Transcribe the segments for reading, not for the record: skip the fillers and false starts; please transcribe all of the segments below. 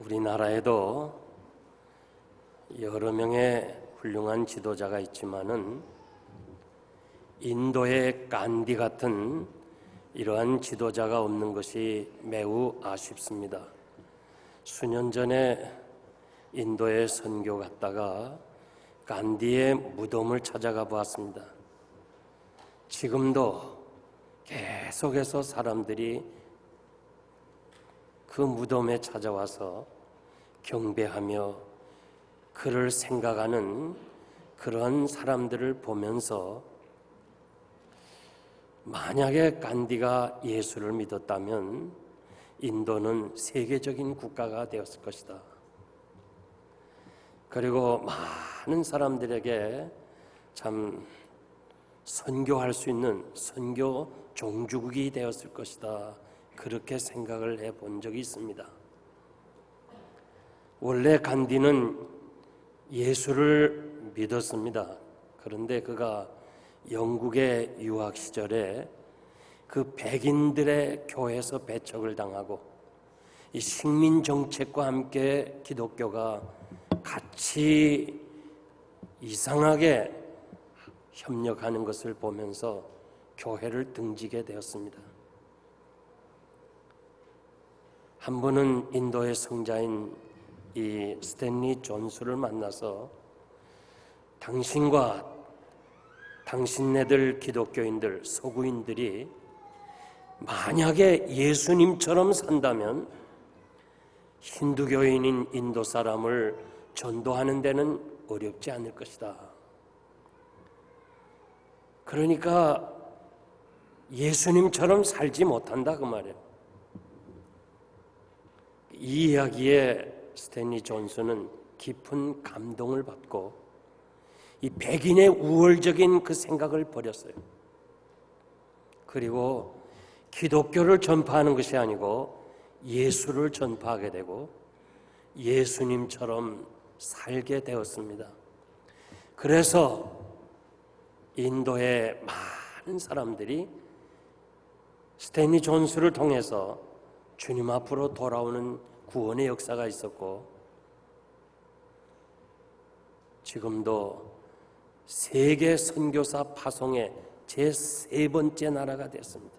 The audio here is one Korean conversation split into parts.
우리나라에도 여러 명의 훌륭한 지도자가 있지만은 인도의 간디 같은 이러한 지도자가 없는 것이 매우 아쉽습니다. 수년 전에 인도에 선교 갔다가 간디의 무덤을 찾아가 보았습니다. 지금도 계속해서 사람들이 그 무덤에 찾아와서 경배하며 그를 생각하는 그런 사람들을 보면서 만약에 간디가 예수를 믿었다면 인도는 세계적인 국가가 되었을 것이다. 그리고 많은 사람들에게 참 선교할 수 있는 선교 종주국이 되었을 것이다. 그렇게 생각을 해본 적이 있습니다. 원래 간디는 예수를 믿었습니다. 그런데 그가 영국의 유학 시절에 그 백인들의 교회에서 배척을 당하고 이 식민 정책과 함께 기독교가 같이 이상하게 협력하는 것을 보면서 교회를 등지게 되었습니다. 한 번은 인도의 성자인 이 스탠리 존스를 만나서 당신과 당신네들 기독교인들, 서구인들이 만약에 예수님처럼 산다면 힌두교인인 인도 사람을 전도하는 데는 어렵지 않을 것이다. 그러니까 예수님처럼 살지 못한다 그 말이에요. 이 이야기에 스탠리 존슨은 깊은 감동을 받고 이 백인의 우월적인 그 생각을 버렸어요. 그리고 기독교를 전파하는 것이 아니고 예수를 전파하게 되고 예수님처럼 살게 되었습니다. 그래서 인도의 많은 사람들이 스탠리 존슨을 통해서 주님 앞으로 돌아오는 구원의 역사가 있었고 지금도 세계 선교사 파송의 제3번째 나라가 됐습니다.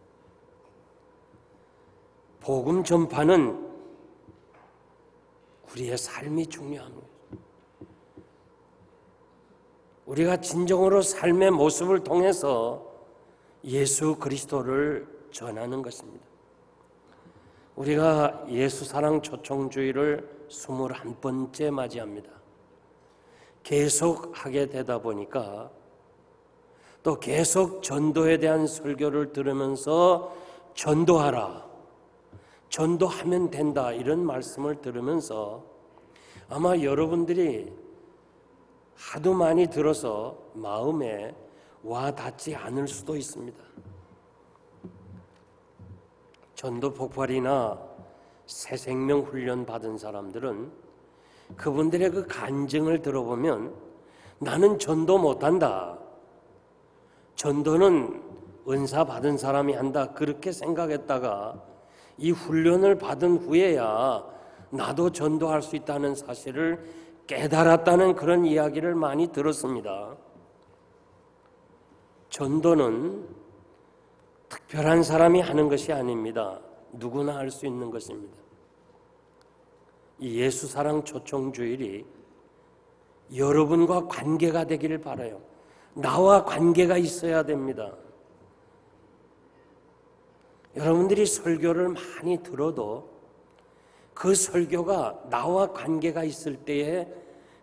복음 전파는 우리의 삶이 중요합니다. 우리가 진정으로 삶의 모습을 통해서 예수 그리스도를 전하는 것입니다. 우리가 예수사랑 초청주의를 21번째 맞이합니다. 계속 하게 되다 보니까 또 계속 전도에 대한 설교를 들으면서 전도하라, 전도하면 된다 이런 말씀을 들으면서 아마 여러분들이 하도 많이 들어서 마음에 와 닿지 않을 수도 있습니다. 전도 폭발이나 새생명 훈련 받은 사람들은 그분들의 그 간증을 들어보면 나는 전도 못한다, 전도는 은사 받은 사람이 한다 그렇게 생각했다가 이 훈련을 받은 후에야 나도 전도할 수 있다는 사실을 깨달았다는 그런 이야기를 많이 들었습니다. 전도는 특별한 사람이 하는 것이 아닙니다. 누구나 할 수 있는 것입니다. 이 예수사랑 초청주일이 여러분과 관계가 되기를 바라요. 나와 관계가 있어야 됩니다. 여러분들이 설교를 많이 들어도 그 설교가 나와 관계가 있을 때에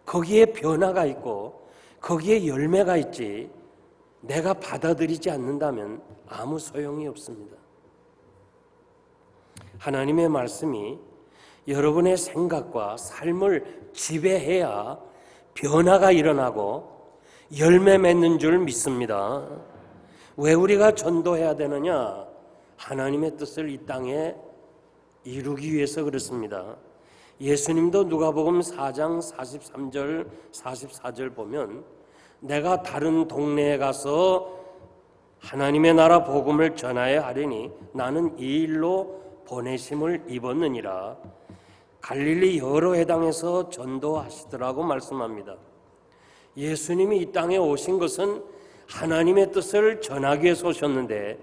거기에 변화가 있고 거기에 열매가 있지 내가 받아들이지 않는다면 아무 소용이 없습니다. 하나님의 말씀이 여러분의 생각과 삶을 지배해야 변화가 일어나고 열매 맺는 줄 믿습니다. 왜 우리가 전도해야 되느냐? 하나님의 뜻을 이 땅에 이루기 위해서 그렇습니다. 예수님도 누가복음 4장 43절 44절 보면 내가 다른 동네에 가서 하나님의 나라 복음을 전하여 하리니 나는 이 일로 보내심을 입었느니라. 갈릴리 여러 회당에서 전도하시더라고 말씀합니다. 예수님이 이 땅에 오신 것은 하나님의 뜻을 전하기 위해서 오셨는데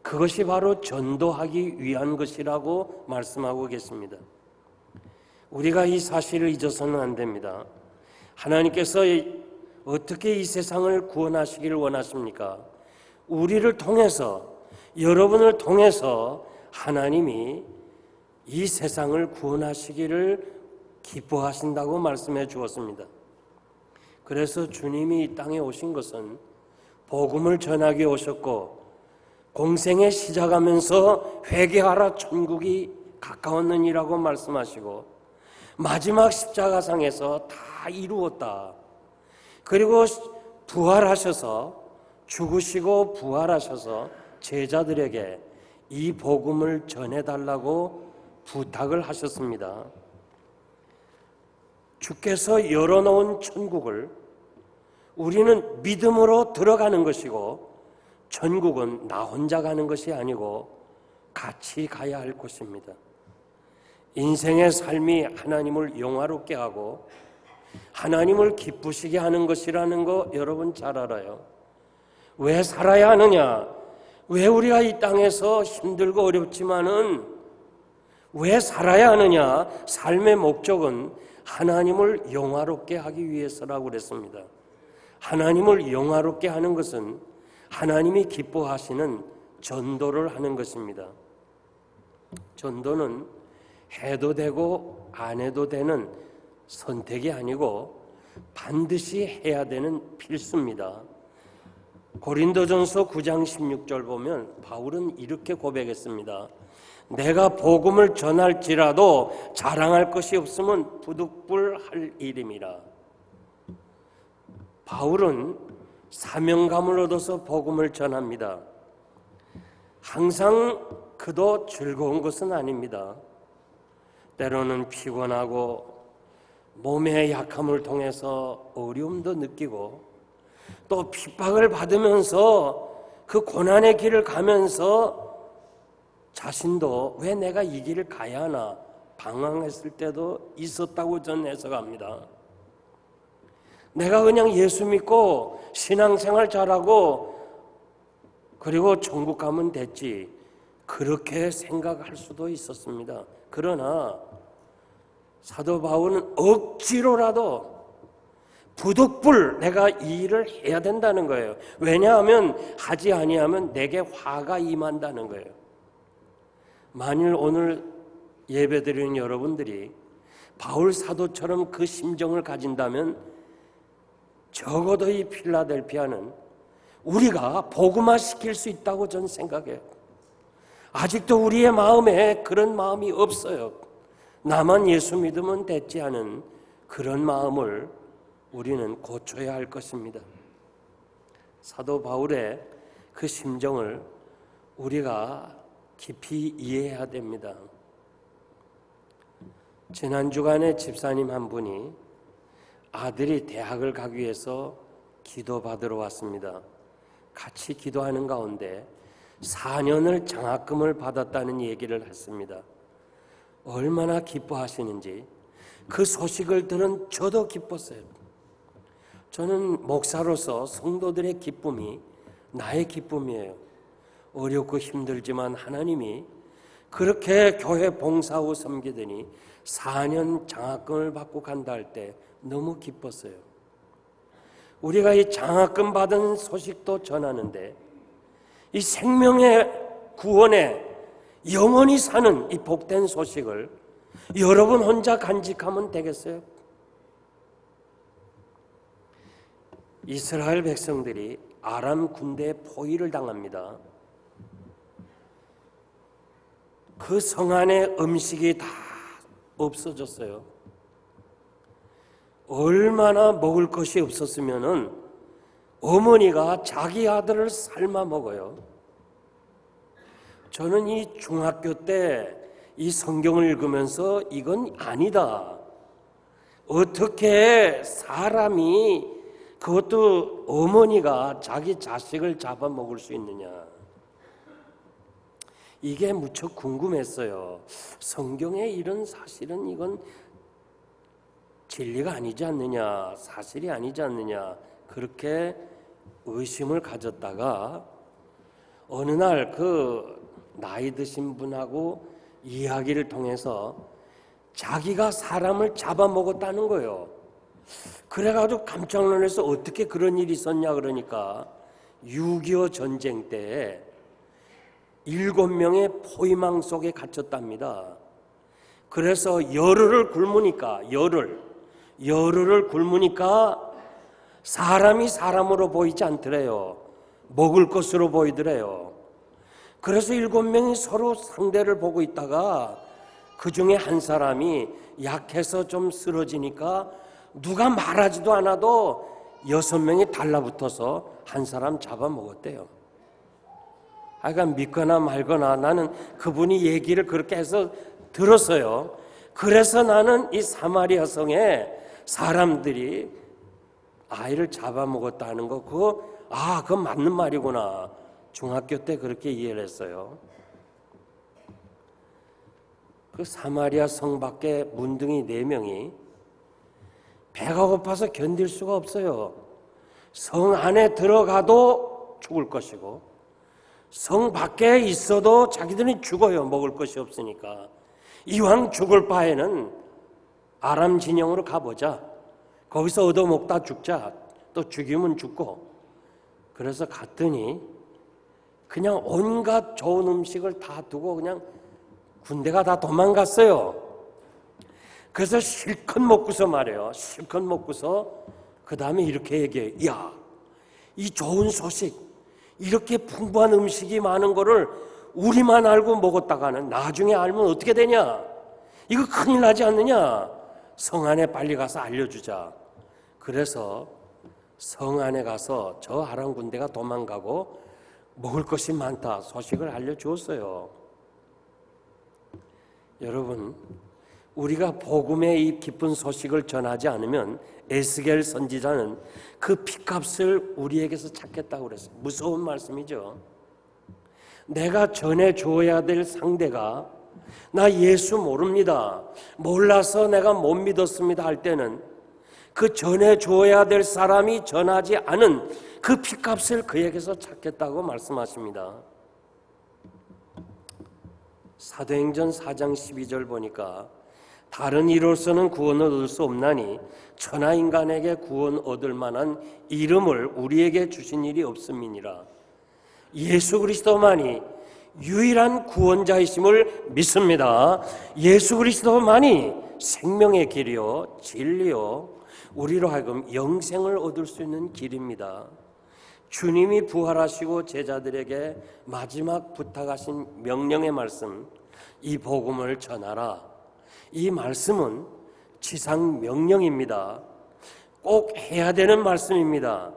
그것이 바로 전도하기 위한 것이라고 말씀하고 계십니다. 우리가 이 사실을 잊어서는 안 됩니다. 하나님께서 어떻게 이 세상을 구원하시기를 원하십니까? 우리를 통해서, 여러분을 통해서 하나님이 이 세상을 구원하시기를 기뻐하신다고 말씀해 주었습니다. 그래서 주님이 이 땅에 오신 것은 복음을 전하기 오셨고, 공생에 시작하면서 회개하라 천국이 가까웠느니라고 말씀하시고, 마지막 십자가상에서 다 이루었다. 그리고 부활하셔서, 죽으시고 부활하셔서 제자들에게 이 복음을 전해달라고 부탁을 하셨습니다. 주께서 열어놓은 천국을 우리는 믿음으로 들어가는 것이고, 천국은 나 혼자 가는 것이 아니고 같이 가야 할 곳입니다. 인생의 삶이 하나님을 영화롭게 하고 하나님을 기쁘시게 하는 것이라는 거 여러분 잘 알아요. 왜 살아야 하느냐? 왜 우리가 이 땅에서 힘들고 어렵지만은 왜 살아야 하느냐? 삶의 목적은 하나님을 영화롭게 하기 위해서라고 그랬습니다. 하나님을 영화롭게 하는 것은 하나님이 기뻐하시는 전도를 하는 것입니다. 전도는 해도 되고 안 해도 되는 선택이 아니고 반드시 해야 되는 필수입니다. 고린도전서 9장 16절 보면 바울은 이렇게 고백했습니다. 내가 복음을 전할지라도 자랑할 것이 없으면 부득불할 일임이라. 바울은 사명감을 얻어서 복음을 전합니다. 항상 그도 즐거운 것은 아닙니다. 때로는 피곤하고 몸의 약함을 통해서 어려움도 느끼고 또 핍박을 받으면서 그 고난의 길을 가면서 자신도 왜 내가 이 길을 가야 하나 방황했을 때도 있었다고 저는 해석합니다. 내가 그냥 예수 믿고 신앙생활 잘하고 그리고 천국 가면 됐지 그렇게 생각할 수도 있었습니다. 그러나 사도 바울은 억지로라도 부득불 내가 이 일을 해야 된다는 거예요. 왜냐하면 하지 아니하면 내게 화가 임한다는 거예요. 만일 오늘 예배드리는 여러분들이 바울 사도처럼 그 심정을 가진다면 적어도 이 필라델피아는 우리가 복음화시킬 수 있다고 저는 생각해요. 아직도 우리의 마음에 그런 마음이 없어요. 나만 예수 믿으면 됐지 않은 그런 마음을 우리는 고쳐야 할 것입니다. 사도 바울의 그 심정을 우리가 깊이 이해해야 됩니다. 지난 주간에 집사님 한 분이 아들이 대학을 가기 위해서 기도받으러 왔습니다. 같이 기도하는 가운데 4년을 장학금을 받았다는 얘기를 했습니다. 얼마나 기뻐하시는지 그 소식을 들은 저도 기뻤어요. 저는 목사로서 성도들의 기쁨이 나의 기쁨이에요. 어렵고 힘들지만 하나님이 그렇게 교회 봉사하고 섬기더니 4년 장학금을 받고 간다 할 때 너무 기뻤어요. 우리가 이 장학금 받은 소식도 전하는데 이 생명의 구원에 영원히 사는 이 복된 소식을 여러분 혼자 간직하면 되겠어요? 이스라엘 백성들이 아람 군대에 포위를 당합니다. 그 성 안에 음식이 다 없어졌어요. 얼마나 먹을 것이 없었으면은 어머니가 자기 아들을 삶아 먹어요. 저는 이 중학교 때 이 성경을 읽으면서 이건 아니다. 어떻게 사람이 그것도 어머니가 자기 자식을 잡아먹을 수 있느냐. 이게 무척 궁금했어요. 성경에 이런 사실은 이건 진리가 아니지 않느냐, 사실이 아니지 않느냐, 그렇게 의심을 가졌다가 어느 날 그 나이 드신 분하고 이야기를 통해서 자기가 사람을 잡아먹었다는 거예요. 그래가지고 깜짝 놀라서 어떻게 그런 일이 있었냐 그러니까 6.25 전쟁 때 7명의 포위망 속에 갇혔답니다. 그래서 열흘을 굶으니까 열흘을 굶으니까 사람이 사람으로 보이지 않더래요. 먹을 것으로 보이더래요. 그래서 7명이 서로 상대를 보고 있다가 그 중에 한 사람이 약해서 좀 쓰러지니까 누가 말하지도 않아도 6명이 달라붙어서 한 사람 잡아먹었대요. 하여간 믿거나 말거나 나는 그분이 얘기를 그렇게 해서 들었어요. 그래서 나는 이 사마리아 성에 사람들이 아이를 잡아먹었다는 거 그건 맞는 말이구나. 중학교 때 그렇게 이해를 했어요. 그 사마리아 성 밖에 문둥이 4명이 배가 고파서 견딜 수가 없어요. 성 안에 들어가도 죽을 것이고 성 밖에 있어도 자기들이 죽어요. 먹을 것이 없으니까. 이왕 죽을 바에는 아람 진영으로 가보자. 거기서 얻어먹다 죽자. 또 죽이면 죽고. 그래서 갔더니 그냥 온갖 좋은 음식을 다 두고 그냥 군대가 다 도망갔어요. 그래서 실컷 먹고서 말이에요. 실컷 먹고서 그 다음에 이렇게 얘기해요. 야, 이 좋은 소식, 이렇게 풍부한 음식이 많은 거를 우리만 알고 먹었다가는 나중에 알면 어떻게 되냐? 이거 큰일 나지 않느냐? 성 안에 빨리 가서 알려주자. 그래서 성 안에 가서 저 아람 군대가 도망가고 먹을 것이 많다 소식을 알려주었어요. 여러분, 우리가 복음의 이 기쁜 소식을 전하지 않으면 에스겔 선지자는 그 핏값을 우리에게서 찾겠다고 그랬어요. 무서운 말씀이죠. 내가 전해줘야 될 상대가 나 예수 모릅니다, 몰라서 내가 못 믿었습니다 할 때는 그 전해줘야 될 사람이 전하지 않은 그 핏값을 그에게서 찾겠다고 말씀하십니다. 사도행전 4장 12절 보니까 다른 이로서는 구원을 얻을 수 없나니 천하 인간에게 구원 얻을 만한 이름을 우리에게 주신 일이 없음이니라. 예수 그리스도만이 유일한 구원자이심을 믿습니다. 예수 그리스도만이 생명의 길이요 진리요 우리로 하여금 영생을 얻을 수 있는 길입니다. 주님이 부활하시고 제자들에게 마지막 부탁하신 명령의 말씀, 이 복음을 전하라. 이 말씀은 지상 명령입니다. 꼭 해야 되는 말씀입니다.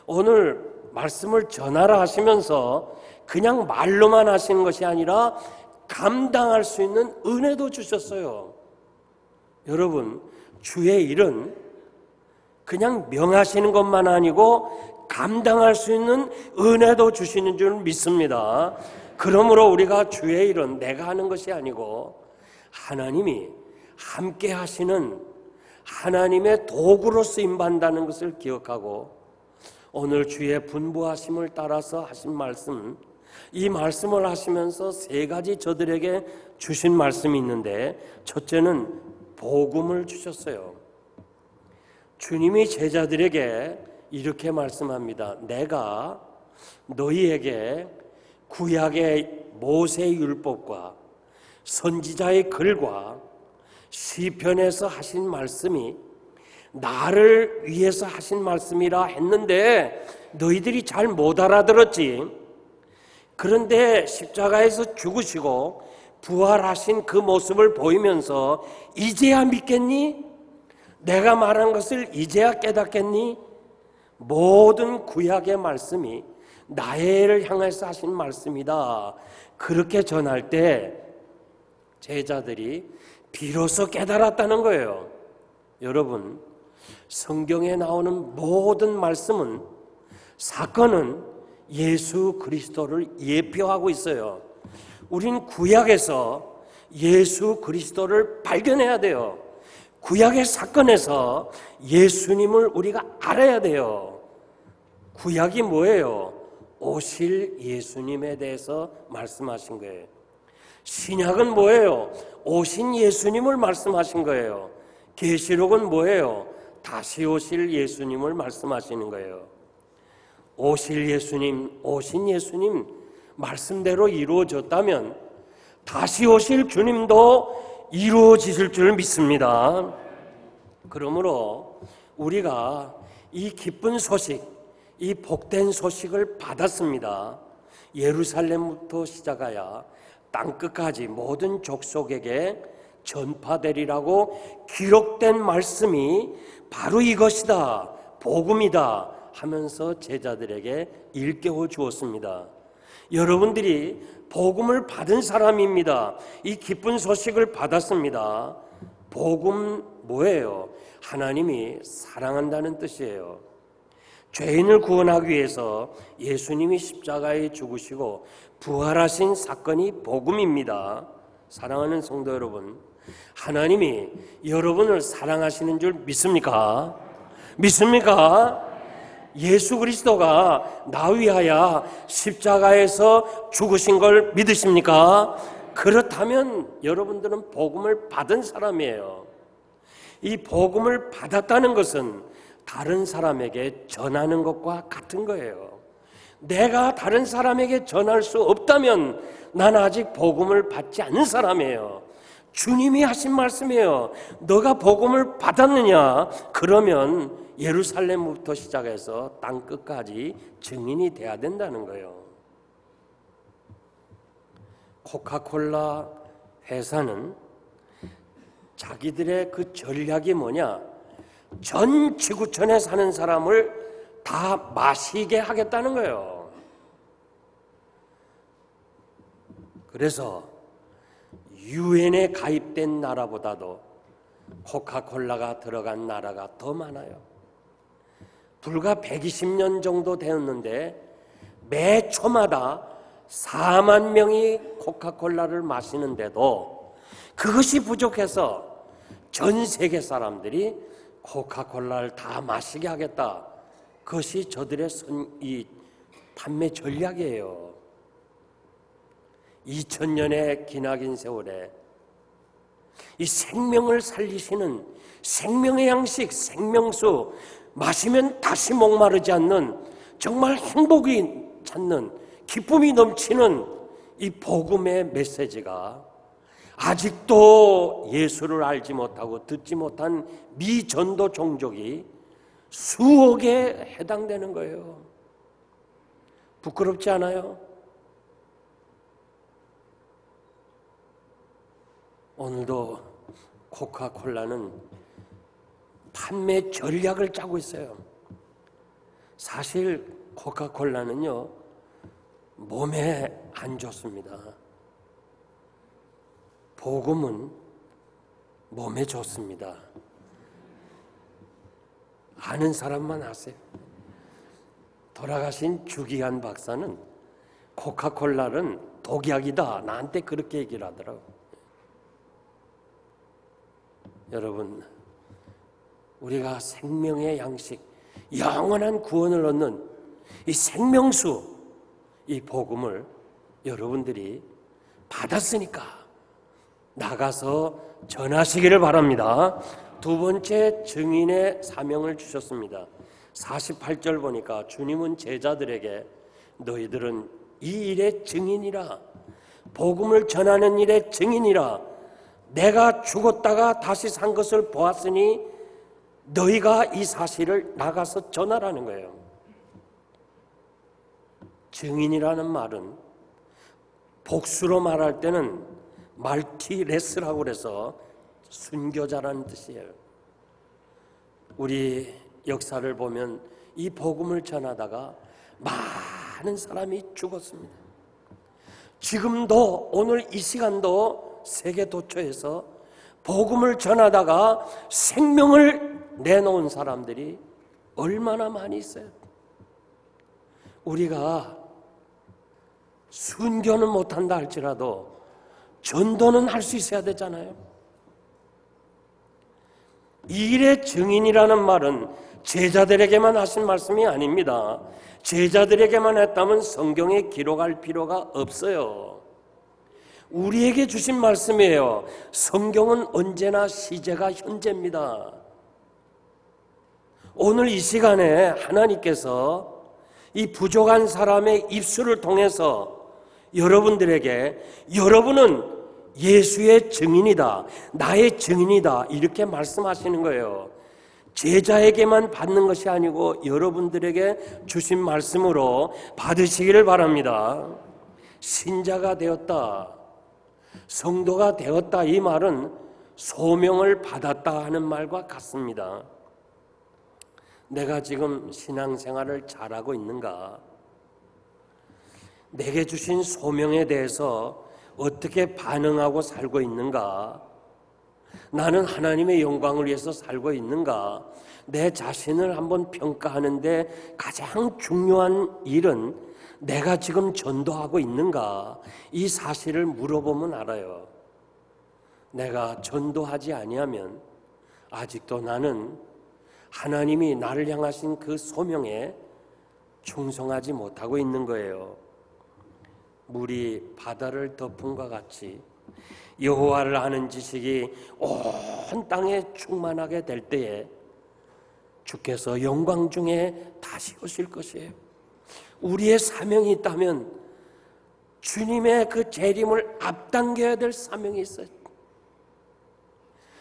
오늘 말씀을 전하라 하시면서 그냥 말로만 하시는 것이 아니라 감당할 수 있는 은혜도 주셨어요. 여러분, 주의 일은 그냥 명하시는 것만 아니고 감당할 수 있는 은혜도 주시는 줄 믿습니다. 그러므로 우리가 주의 일은 내가 하는 것이 아니고 하나님이 함께 하시는 하나님의 도구로 쓰임받는다는 것을 기억하고 오늘 주의 분부하심을 따라서 하신 말씀, 이 말씀을 하시면서 3가지 저들에게 주신 말씀이 있는데 첫째는 복음을 주셨어요. 주님이 제자들에게 이렇게 말씀합니다. 내가 너희에게 구약의 모세의 율법과 선지자의 글과 시편에서 하신 말씀이 나를 위해서 하신 말씀이라 했는데 너희들이 잘 못 알아들었지. 그런데 십자가에서 죽으시고 부활하신 그 모습을 보이면서 이제야 믿겠니? 내가 말한 것을 이제야 깨닫겠니? 모든 구약의 말씀이 나를 향해서 하신 말씀이다. 그렇게 전할 때 제자들이 비로소 깨달았다는 거예요. 여러분, 성경에 나오는 모든 말씀은, 사건은 예수 그리스도를 예표하고 있어요. 우린 구약에서 예수 그리스도를 발견해야 돼요. 구약의 사건에서 예수님을 우리가 알아야 돼요. 구약이 뭐예요? 오실 예수님에 대해서 말씀하신 거예요. 신약은 뭐예요? 오신 예수님을 말씀하신 거예요. 계시록은 뭐예요? 다시 오실 예수님을 말씀하시는 거예요. 오실 예수님, 오신 예수님 말씀대로 이루어졌다면 다시 오실 주님도 이루어지실 줄 믿습니다. 그러므로 우리가 이 기쁜 소식, 이 복된 소식을 받았습니다. 예루살렘부터 시작하여 땅끝까지 모든 족속에게 전파되리라고 기록된 말씀이 바로 이것이다, 복음이다 하면서 제자들에게 일깨워 주었습니다. 여러분들이 복음을 받은 사람입니다. 이 기쁜 소식을 받았습니다. 복음 뭐예요? 하나님이 사랑한다는 뜻이에요. 죄인을 구원하기 위해서 예수님이 십자가에 죽으시고 부활하신 사건이 복음입니다. 사랑하는 성도 여러분, 하나님이 여러분을 사랑하시는 줄 믿습니까? 믿습니까? 예수 그리스도가 나 위하여 십자가에서 죽으신 걸 믿으십니까? 그렇다면 여러분들은 복음을 받은 사람이에요. 이 복음을 받았다는 것은 다른 사람에게 전하는 것과 같은 거예요. 내가 다른 사람에게 전할 수 없다면 난 아직 복음을 받지 않은 사람이에요. 주님이 하신 말씀이에요. 너가 복음을 받았느냐? 그러면 예루살렘부터 시작해서 땅끝까지 증인이 돼야 된다는 거예요. 코카콜라 회사는 자기들의 그 전략이 뭐냐? 전 지구촌에 사는 사람을 다 마시게 하겠다는 거예요. 그래서 유엔에 가입된 나라보다도 코카콜라가 들어간 나라가 더 많아요. 불과 120년 정도 되었는데 매 초마다 4만 명이 코카콜라를 마시는데도 그것이 부족해서 전 세계 사람들이 코카콜라를 다 마시게 하겠다. 그것이 저들의 이 판매 전략이에요. 2000년의 기나긴 세월에 이 생명을 살리시는 생명의 양식, 생명수, 마시면 다시 목마르지 않는 정말 행복이 찾는 기쁨이 넘치는 이 복음의 메시지가 아직도 예수를 알지 못하고 듣지 못한 미전도 종족이 수억에 해당되는 거예요. 부끄럽지 않아요? 오늘도 코카콜라는 판매 전략을 짜고 있어요. 사실 코카콜라는요, 몸에 안 좋습니다. 복음은 몸에 좋습니다. 아는 사람만 아세요. 돌아가신 주기한 박사는 코카콜라는 독약이다, 나한테 그렇게 얘기를 하더라고요. 여러분, 우리가 생명의 양식, 영원한 구원을 얻는 이 생명수, 이 복음을 여러분들이 받았으니까 나가서 전하시기를 바랍니다. 두 번째, 증인의 사명을 주셨습니다. 48절 보니까 주님은 제자들에게 너희들은 이 일의 증인이라, 복음을 전하는 일의 증인이라, 내가 죽었다가 다시 산 것을 보았으니 너희가 이 사실을 나가서 전하라는 거예요. 증인이라는 말은 복수로 말할 때는 말티레스라고 그래서 순교자라는 뜻이에요. 우리 역사를 보면 이 복음을 전하다가 많은 사람이 죽었습니다. 지금도 오늘 이 시간도 세계 도처에서 복음을 전하다가 생명을 내놓은 사람들이 얼마나 많이 있어요. 우리가 순교는 못한다 할지라도 전도는 할 수 있어야 되잖아요. 이 일의 증인이라는 말은 제자들에게만 하신 말씀이 아닙니다. 제자들에게만 했다면 성경에 기록할 필요가 없어요. 우리에게 주신 말씀이에요. 성경은 언제나 시제가 현재입니다. 오늘 이 시간에 하나님께서 이 부족한 사람의 입술을 통해서 여러분들에게 여러분은 예수의 증인이다, 나의 증인이다 이렇게 말씀하시는 거예요. 제자에게만 받는 것이 아니고 여러분들에게 주신 말씀으로 받으시기를 바랍니다. 신자가 되었다, 성도가 되었다 이 말은 소명을 받았다 하는 말과 같습니다. 내가 지금 신앙생활을 잘하고 있는가? 내게 주신 소명에 대해서 어떻게 반응하고 살고 있는가? 나는 하나님의 영광을 위해서 살고 있는가? 내 자신을 한번 평가하는데 가장 중요한 일은 내가 지금 전도하고 있는가? 이 사실을 물어보면 알아요. 내가 전도하지 아니하면 아직도 나는 하나님이 나를 향하신 그 소명에 충성하지 못하고 있는 거예요. 물이 바다를 덮음과 같이 여호와를 아는 지식이 온 땅에 충만하게 될 때에 주께서 영광 중에 다시 오실 것이에요. 우리의 사명이 있다면 주님의 그 재림을 앞당겨야 될 사명이 있어요.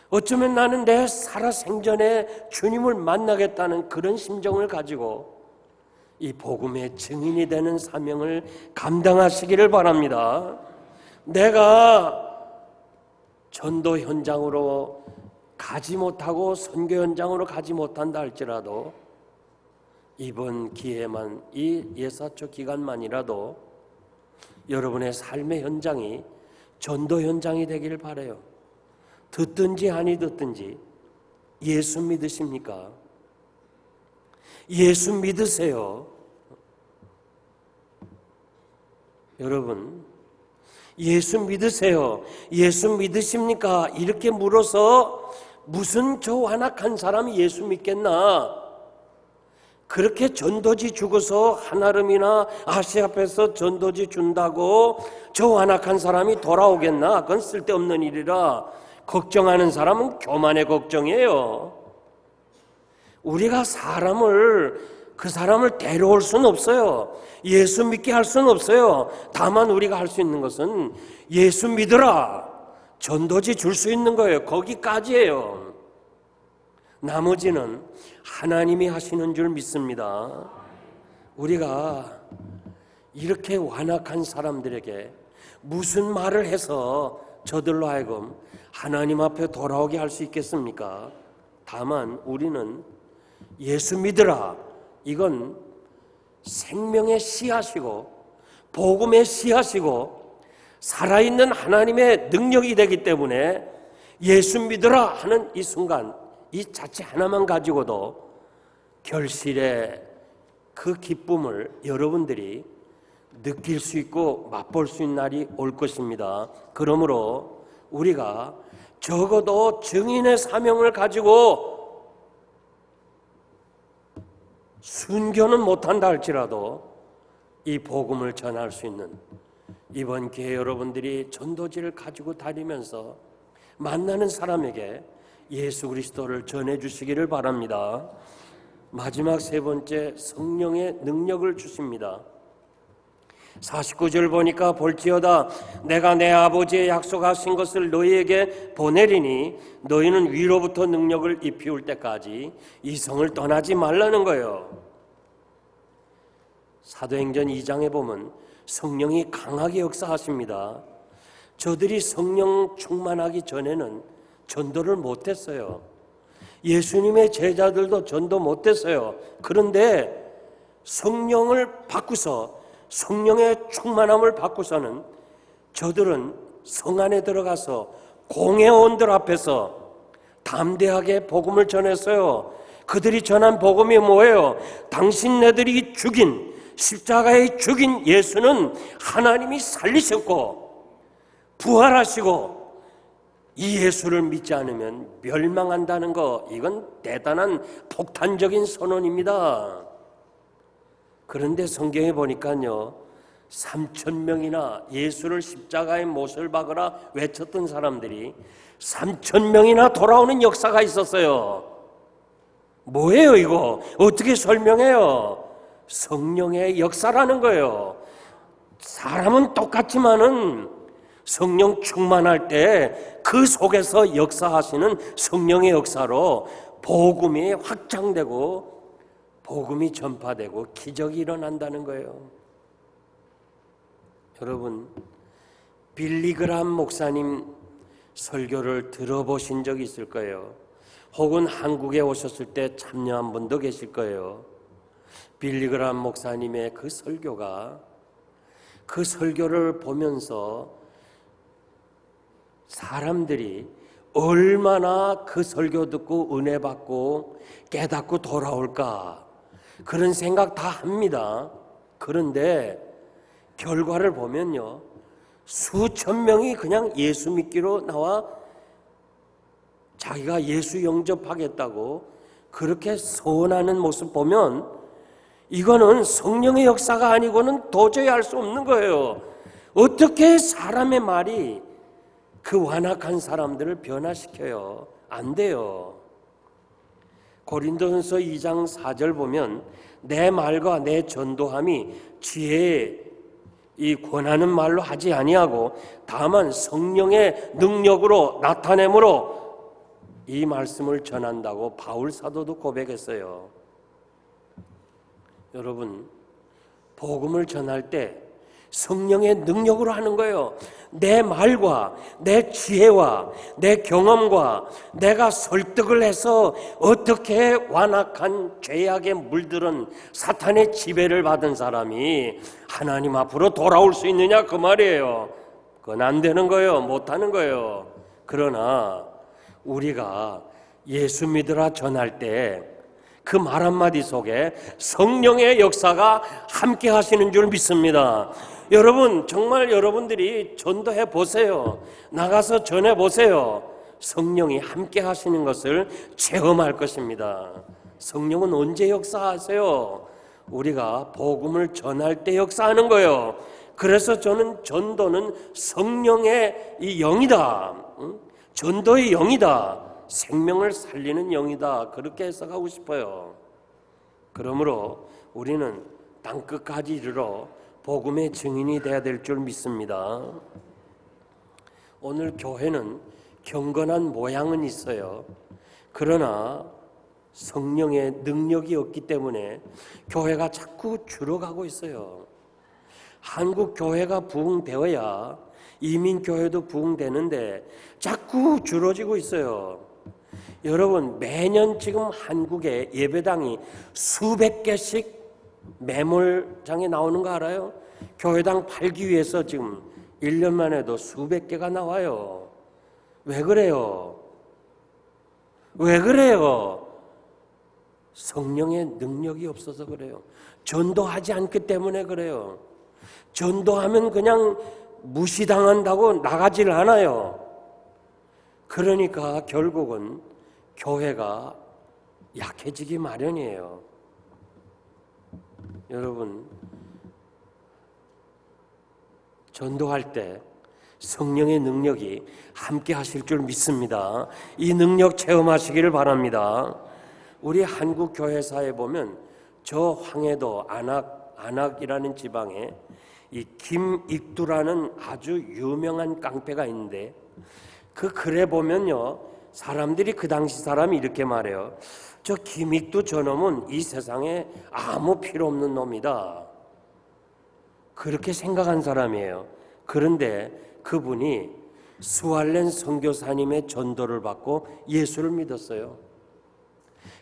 어쩌면 나는 내 살아생전에 주님을 만나겠다는 그런 심정을 가지고 이 복음의 증인이 되는 사명을 감당하시기를 바랍니다. 내가 전도 현장으로 가지 못하고 선교 현장으로 가지 못한다 할지라도 이번 기회만, 이 예사초 기간만이라도 여러분의 삶의 현장이 전도 현장이 되기를 바라요. 듣든지 아니 듣든지 예수 믿으십니까? 예수 믿으세요. 여러분, 예수 믿으세요. 예수 믿으십니까? 이렇게 물어서 무슨 저 완악한 사람이 예수 믿겠나? 그렇게 전도지 주고서 한아름이나 아시 앞에서 전도지 준다고 저 완악한 사람이 돌아오겠나? 그건 쓸데없는 일이라 걱정하는 사람은 교만의 걱정이에요. 우리가 그 사람을 데려올 수는 없어요. 예수 믿게 할 수는 없어요. 다만 우리가 할 수 있는 것은 예수 믿으라, 전도지 줄 수 있는 거예요. 거기까지예요. 나머지는 하나님이 하시는 줄 믿습니다. 우리가 이렇게 완악한 사람들에게 무슨 말을 해서 저들로 하여금 하나님 앞에 돌아오게 할 수 있겠습니까? 다만 우리는 예수 믿으라, 이건 생명의 씨앗이고 복음의 씨앗이고 살아있는 하나님의 능력이 되기 때문에 예수 믿으라 하는 이 순간, 이 자체 하나만 가지고도 결실의 그 기쁨을 여러분들이 느낄 수 있고 맛볼 수 있는 날이 올 것입니다. 그러므로 우리가 적어도 증인의 사명을 가지고 순교는 못한다 할지라도 이 복음을 전할 수 있는 이번 기회에 여러분들이 전도지를 가지고 다니면서 만나는 사람에게 예수 그리스도를 전해주시기를 바랍니다. 마지막 세 번째, 성령의 능력을 주십니다. 49절 보니까 볼지어다 내가 내 아버지의 약속하신 것을 너희에게 보내리니 너희는 위로부터 능력을 입히울 때까지 이 성을 떠나지 말라는 거예요. 사도행전 2장에 보면 성령이 강하게 역사하십니다. 저들이 성령 충만하기 전에는 전도를 못했어요. 예수님의 제자들도 전도 못했어요. 그런데 성령을 바꾸서, 성령의 충만함을 바꾸서는 저들은 성 안에 들어가서 공회원들 앞에서 담대하게 복음을 전했어요. 그들이 전한 복음이 뭐예요? 당신네들이 죽인 십자가에 죽인 예수는 하나님이 살리셨고 부활하시고 이 예수를 믿지 않으면 멸망한다는 거, 이건 대단한 폭탄적인 선언입니다. 그런데 성경에 보니까요, 3,000명이나 예수를 십자가에 못을 박으라 외쳤던 사람들이 3,000명이나 돌아오는 역사가 있었어요. 뭐예요 이거? 어떻게 설명해요? 성령의 역사라는 거예요. 사람은 똑같지만은 성령 충만할 때 그 속에서 역사하시는 성령의 역사로 복음이 확장되고 복음이 전파되고 기적이 일어난다는 거예요. 여러분, 빌리그람 목사님 설교를 들어보신 적이 있을 거예요. 혹은 한국에 오셨을 때 참여한 분도 계실 거예요. 빌리그람 목사님의 그 설교를 보면서 사람들이 얼마나 그 설교 듣고 은혜 받고 깨닫고 돌아올까, 그런 생각 다 합니다. 그런데 결과를 보면요, 수천 명이 그냥 예수 믿기로 나와 자기가 예수 영접하겠다고 그렇게 소원하는 모습 보면 이거는 성령의 역사가 아니고는 도저히 할 수 없는 거예요. 어떻게 사람의 말이 그 완악한 사람들을 변화시켜요? 안 돼요. 고린도전서 2장 4절 보면 내 말과 내 전도함이 지혜에 이 권하는 말로 하지 아니하고 다만 성령의 능력으로 나타내므로 이 말씀을 전한다고 바울 사도도 고백했어요. 여러분, 복음을 전할 때 성령의 능력으로 하는 거예요. 내 말과 내 지혜와 내 경험과 내가 설득을 해서 어떻게 완악한 죄악에 물들은 사탄의 지배를 받은 사람이 하나님 앞으로 돌아올 수 있느냐, 그 말이에요. 그건 안 되는 거예요. 못 하는 거예요. 그러나 우리가 예수 믿으라 전할 때 그 말 한마디 속에 성령의 역사가 함께 하시는 줄 믿습니다. 여러분, 정말 여러분들이 전도해 보세요. 나가서 전해 보세요. 성령이 함께 하시는 것을 체험할 것입니다. 성령은 언제 역사하세요? 우리가 복음을 전할 때 역사하는 거예요. 그래서 저는 전도는 성령의 이 영이다. 전도의 영이다. 생명을 살리는 영이다. 그렇게 해석하고 싶어요. 그러므로 우리는 땅끝까지 이르러 복음의 증인이 되어야 될 줄 믿습니다. 오늘 교회는 경건한 모양은 있어요. 그러나 성령의 능력이 없기 때문에 교회가 자꾸 줄어가고 있어요. 한국 교회가 부흥되어야 이민교회도 부흥되는데 자꾸 줄어지고 있어요. 여러분, 매년 지금 한국에 예배당이 수백 개씩 매몰장에 나오는 거 알아요? 교회당 팔기 위해서 지금 1년만 해도 수백 개가 나와요. 왜 그래요? 왜 그래요? 성령의 능력이 없어서 그래요. 전도하지 않기 때문에 그래요. 전도하면 그냥 무시당한다고 나가질 않아요. 그러니까 결국은 교회가 약해지기 마련이에요. 여러분, 전도할 때 성령의 능력이 함께 하실 줄 믿습니다. 이 능력 체험하시기를 바랍니다. 우리 한국 교회사에 보면 저 황해도 안악이라는 지방에 이 김익두라는 아주 유명한 깡패가 있는데 그 글에 보면요, 사람들이 그 당시 사람이 이렇게 말해요. 저 김익두 저놈은 이 세상에 아무 필요 없는 놈이다. 그렇게 생각한 사람이에요. 그런데 그분이 스왈렌 선교사님의 전도를 받고 예수를 믿었어요.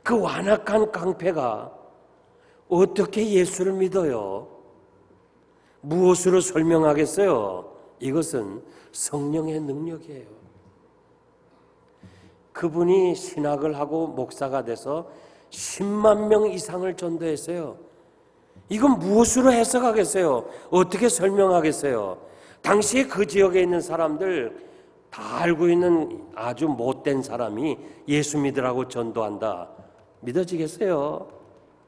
그 완악한 깡패가 어떻게 예수를 믿어요? 무엇으로 설명하겠어요? 이것은 성령의 능력이에요. 그분이 신학을 하고 목사가 돼서 10만 명 이상을 전도했어요. 이건 무엇으로 해석하겠어요? 어떻게 설명하겠어요? 당시에 그 지역에 있는 사람들 다 알고 있는 아주 못된 사람이 예수 믿으라고 전도한다. 믿어지겠어요?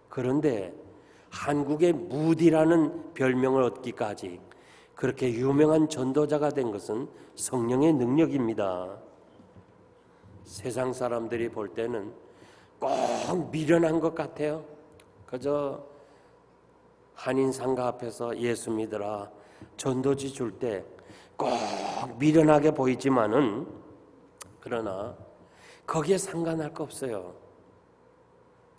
그런데 한국의 무디라는 별명을 얻기까지 그렇게 유명한 전도자가 된 것은 성령의 능력입니다. 세상 사람들이 볼 때는 꼭 미련한 것 같아요. 그저 한인상가 앞에서 예수 믿으라 전도지 줄 때 꼭 미련하게 보이지만은 그러나 거기에 상관할 거 없어요.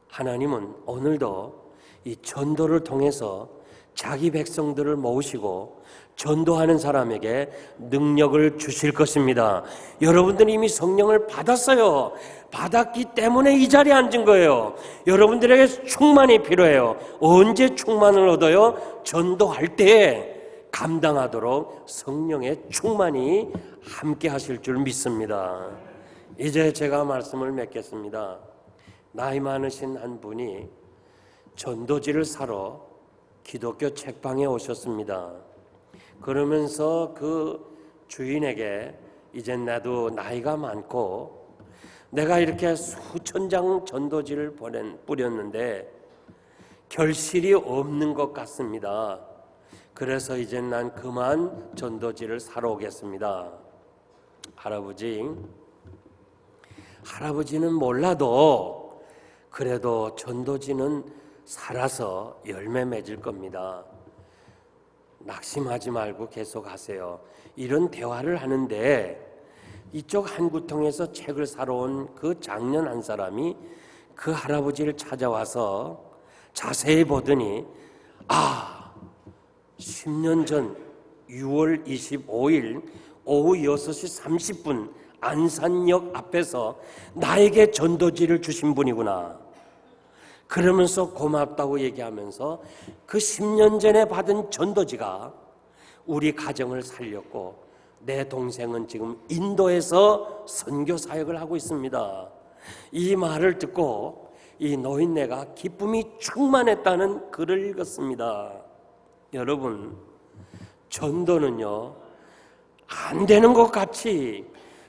하나님은 오늘도 이 전도를 통해서 자기 백성들을 모으시고 전도하는 사람에게 능력을 주실 것입니다. 여러분들은 이미 성령을 받았어요. 받았기 때문에 이 자리에 앉은 거예요. 여러분들에게 충만이 필요해요. 언제 충만을 얻어요? 전도할 때 감당하도록 성령의 충만이 함께 하실 줄 믿습니다. 이제 제가 말씀을 맺겠습니다. 나이 많으신 한 분이 전도지를 사러 기독교 책방에 오셨습니다. 그러면서 그 주인에게 이젠 나도 나이가 많고 내가 이렇게 수천 장 전도지를 뿌렸는데 결실이 없는 것 같습니다. 그래서 이젠 난 그만 전도지를 사러 오겠습니다. 할아버지는 몰라도 그래도 전도지는 살아서 열매 맺을 겁니다. 낙심하지 말고 계속 하세요. 이런 대화를 하는데 이쪽 한구통에서 책을 사러 온 그 장년 한 사람이 그 할아버지를 찾아와서 자세히 보더니 10년 전 6월 25일 오후 6시 30분 안산역 앞에서 나에게 전도지를 주신 분이구나. 그러면서 고맙다고 얘기하면서 그 10년 전에 받은 전도지가 우리 가정을 살렸고 내 동생은 지금 인도에서 선교 사역을 하고 있습니다. 이 말을 듣고 이 노인네가 기쁨이 충만했다는 글을 읽었습니다. 여러분, 전도는요 안 되는 것 같이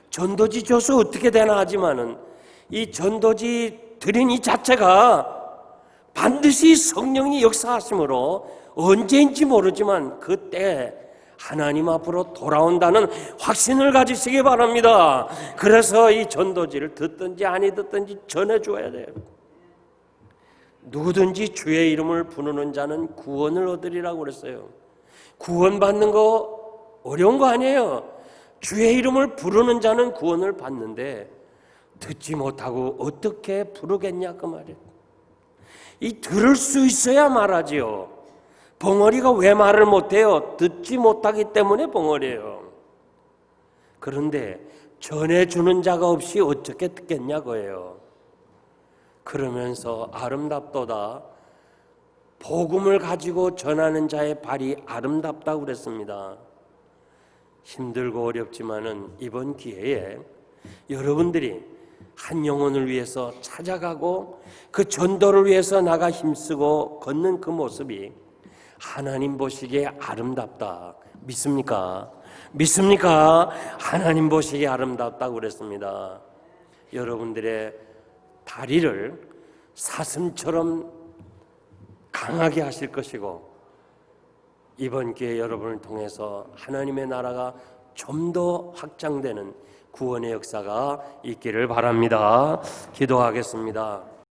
전도지 줘서 어떻게 되나 하지만은 이 전도지 드린 이 자체가 반드시 성령이 역사하심으로 언제인지 모르지만 그때 하나님 앞으로 돌아온다는 확신을 가지시기 바랍니다. 그래서 이 전도지를 듣든지 아니 듣든지 전해줘야 돼요. 누구든지 주의 이름을 부르는 자는 구원을 얻으리라고 그랬어요. 구원받는 거 어려운 거 아니에요. 주의 이름을 부르는 자는 구원을 받는데 듣지 못하고 어떻게 부르겠냐 그 말이에요. 이 들을 수 있어야 말하지요. 벙어리가 왜 말을 못해요? 듣지 못하기 때문에 벙어리예요. 그런데 전해주는 자가 없이 어떻게 듣겠냐고요. 그러면서 아름답도다. 복음을 가지고 전하는 자의 발이 아름답다고 그랬습니다. 힘들고 어렵지만은 이번 기회에 여러분들이 한 영혼을 위해서 찾아가고 그 전도를 위해서 나가 힘쓰고 걷는 그 모습이 하나님 보시기에 아름답다. 믿습니까? 믿습니까? 하나님 보시기에 아름답다고 그랬습니다. 여러분들의 다리를 사슴처럼 강하게 하실 것이고 이번 기회에 여러분을 통해서 하나님의 나라가 좀 더 확장되는 구원의 역사가 있기를 바랍니다. 기도하겠습니다.